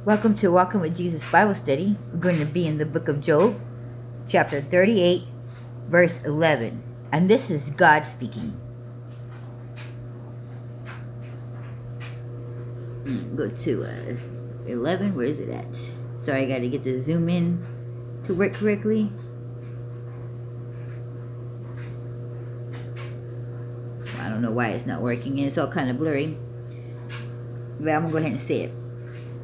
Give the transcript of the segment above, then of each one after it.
Welcome to Walking with Jesus Bible Study. We're going to be in the book of Job, chapter 38, verse 11. And this is God speaking. Go to 11. Where is it at? Sorry, I got to get the zoom in to work correctly. I don't know why it's not working. It's all kind of blurry. But I'm going to go ahead and say it.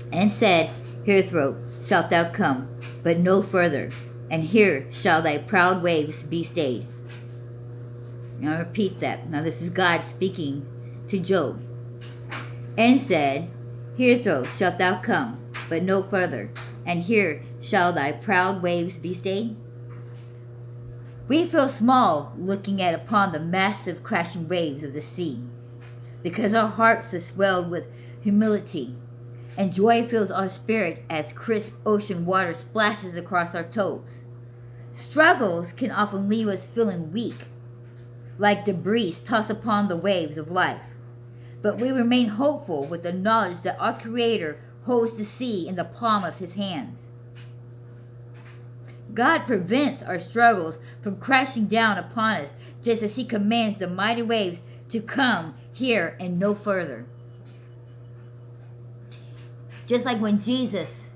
And said, Hitherto shalt thou come, but no further, and here shall thy proud waves be stayed. Now I repeat that. Now this is God speaking to Job. And said, Hitherto shalt thou come, but no further, and here shall thy proud waves be stayed. We feel small looking at upon the massive crashing waves of the sea, because our hearts are swelled with humility, and joy fills our spirit as crisp ocean water splashes across our toes. Struggles can often leave us feeling weak, like debris tossed upon the waves of life. But we remain hopeful with the knowledge that our Creator holds the sea in the palm of His hands. God prevents our struggles from crashing down upon us, just as He commands the mighty waves to come here and no further. Just like when Jesus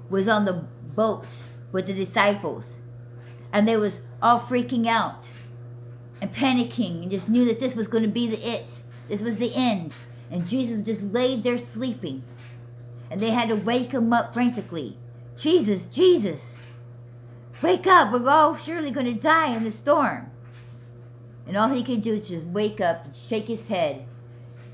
was on the boat with the disciples, and they was all freaking out and panicking and just knew that this was going to be this was the end. And Jesus just laid there sleeping, and they had to wake him up frantically. Jesus, Jesus, wake up, we're all surely going to die in the storm. And all he could do is just wake up and shake his head,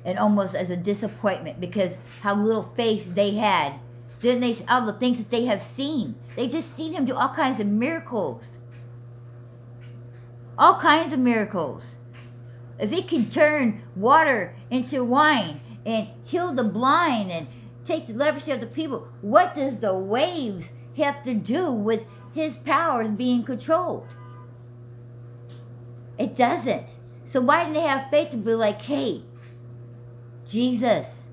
and almost as a disappointment, because how little faith they had. Then they all the things that they have seen. They just seen him do all kinds of miracles. All kinds of miracles. If he can turn water into wine and heal the blind and take the leprosy of the people, what does the waves have to do with his powers being controlled? It doesn't. So why didn't they have faith to be like, hey, Jesus,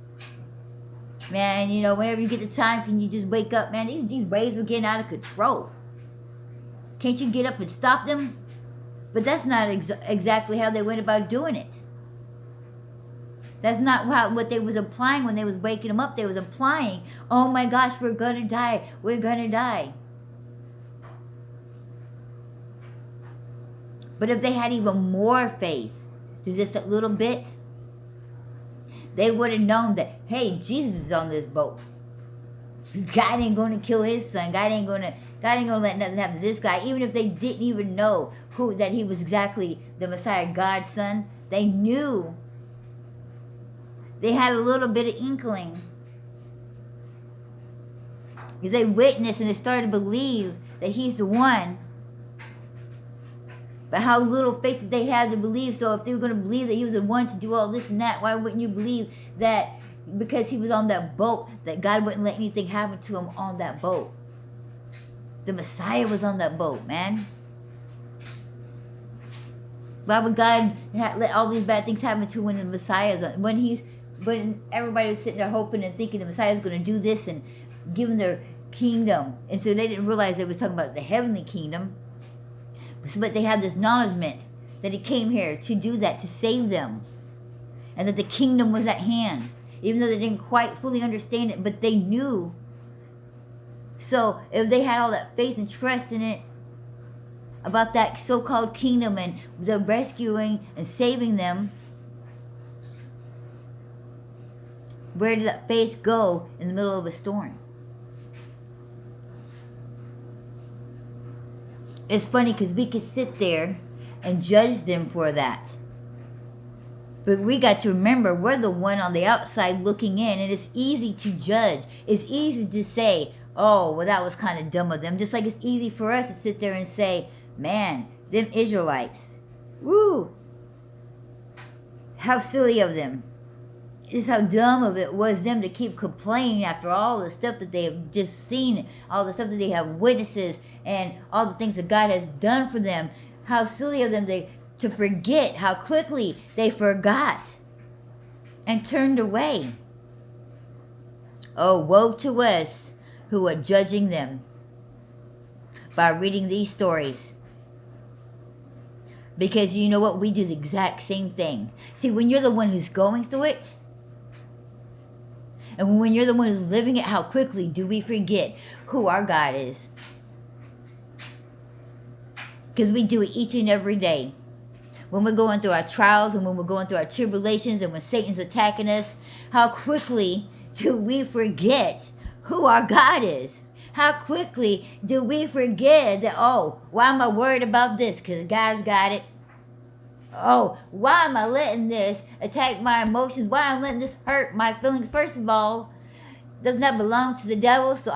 man, you know, whenever you get the time, can you just wake up, man? These waves are getting out of control. Can't you get up and stop them? But that's not exactly how they went about doing it. That's not what they was implying when they was waking them up. They was implying, oh my gosh, we're going to die. We're going to die. But if they had even more faith, to just a little bit, they would have known that, hey, Jesus is on this boat. God ain't going to kill his son. God ain't going to let nothing happen to this guy. Even if they didn't even know that he was exactly the Messiah, God's son, they knew. They had a little bit of inkling. Because they witnessed and they started to believe that he's the one. But how little faith did they have to believe? So if they were going to believe that he was the one to do all this and that, why wouldn't you believe that because he was on that boat, that God wouldn't let anything happen to him on that boat? The Messiah was on that boat, man. Why would God let all these bad things happen to when the Messiah's on? When everybody was sitting there hoping and thinking the Messiah's going to do this and give them their kingdom. And so they didn't realize they was talking about the heavenly kingdom. But they had this acknowledgement that he came here to do that, to save them. And that the kingdom was at hand. Even though they didn't quite fully understand it, but they knew. So if they had all that faith and trust in it, about that so-called kingdom and the rescuing and saving them, where did that faith go in the middle of a storm? It's funny because we could sit there and judge them for that. But we got to remember, we're the one on the outside looking in, and it's easy to judge. It's easy to say, oh, well, that was kind of dumb of them. Just like it's easy for us to sit there and say, man, them Israelites, woo, how silly of them. Just how dumb of it was them to keep complaining after all the stuff that they have just seen, all the stuff that they have witnesses, and all the things that God has done for them. How silly of them to forget, how quickly they forgot and turned away. Oh, woe to us who are judging them by reading these stories. Because you know what? We do the exact same thing. See, when you're the one who's going through it, and when you're the one who's living it, how quickly do we forget who our God is? Because we do it each and every day. When we're going through our trials and when we're going through our tribulations and when Satan's attacking us, how quickly do we forget who our God is? How quickly do we forget that, oh, why am I worried about this? Because God's got it. Oh, why am I letting this attack my emotions? Why am I letting this hurt my feelings? First of all, doesn't that belong to the devil? So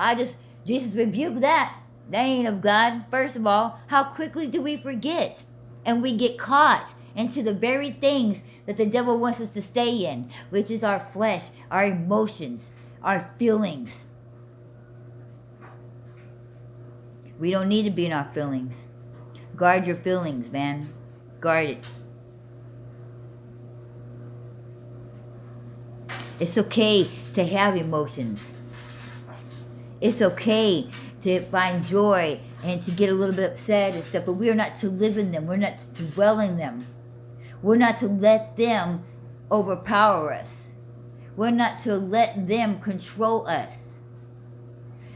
Jesus rebuked that. That ain't of God. First of all, how quickly do we forget? And we get caught into the very things that the devil wants us to stay in, which is our flesh, our emotions, our feelings. We don't need to be in our feelings. Guard your feelings, man. Guard it. It's okay to have emotions. It's okay to find joy and to get a little bit upset and stuff, but we are not to live in them. We're not to dwell in them. We're not to let them overpower us. We're not to let them control us.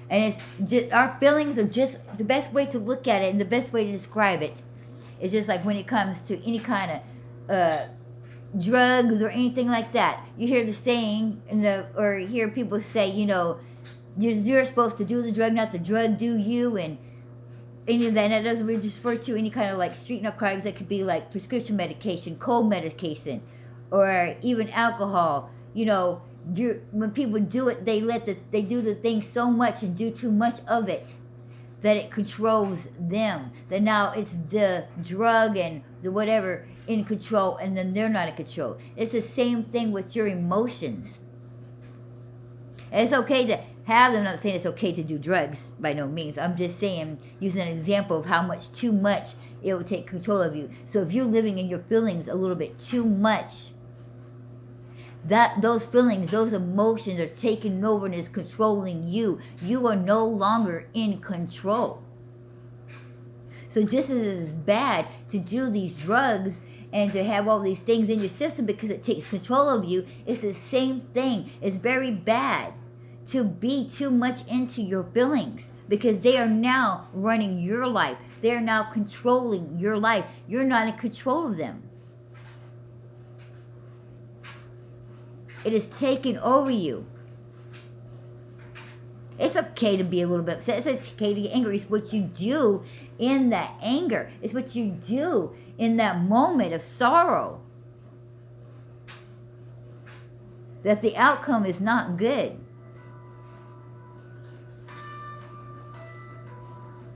And it's just, our feelings are just, the best way to look at it and the best way to describe it is just like when it comes to any kind of drugs or anything like that. You hear the saying, or hear people say, you know, you're supposed to do the drug, not the drug do you, and any of that. And that doesn't really just refer to any kind of like street narcotics. That could be like prescription medication, cold medication, or even alcohol. You know, when people do it, they do the thing so much and do too much of it that it controls them. That now it's the drug and the whatever in control, and then they're not in control. It's the same thing with your emotions. And it's okay to have them. I'm not saying it's okay to do drugs, by no means. I'm just saying, using an example of how much too much it will take control of you. So if you're living in your feelings a little bit too much, those feelings, those emotions are taking over and is controlling you. You are no longer in control. So just as it's bad to do these drugs and to have all these things in your system because it takes control of you, it's the same thing. It's very bad to be too much into your feelings because they are now running your life. They are now controlling your life. You're not in control of them. It is taking over you. It's okay to be a little bit upset. It's okay to get angry. It's what you do in that anger. It's what you do in that moment of sorrow. That the outcome is not good.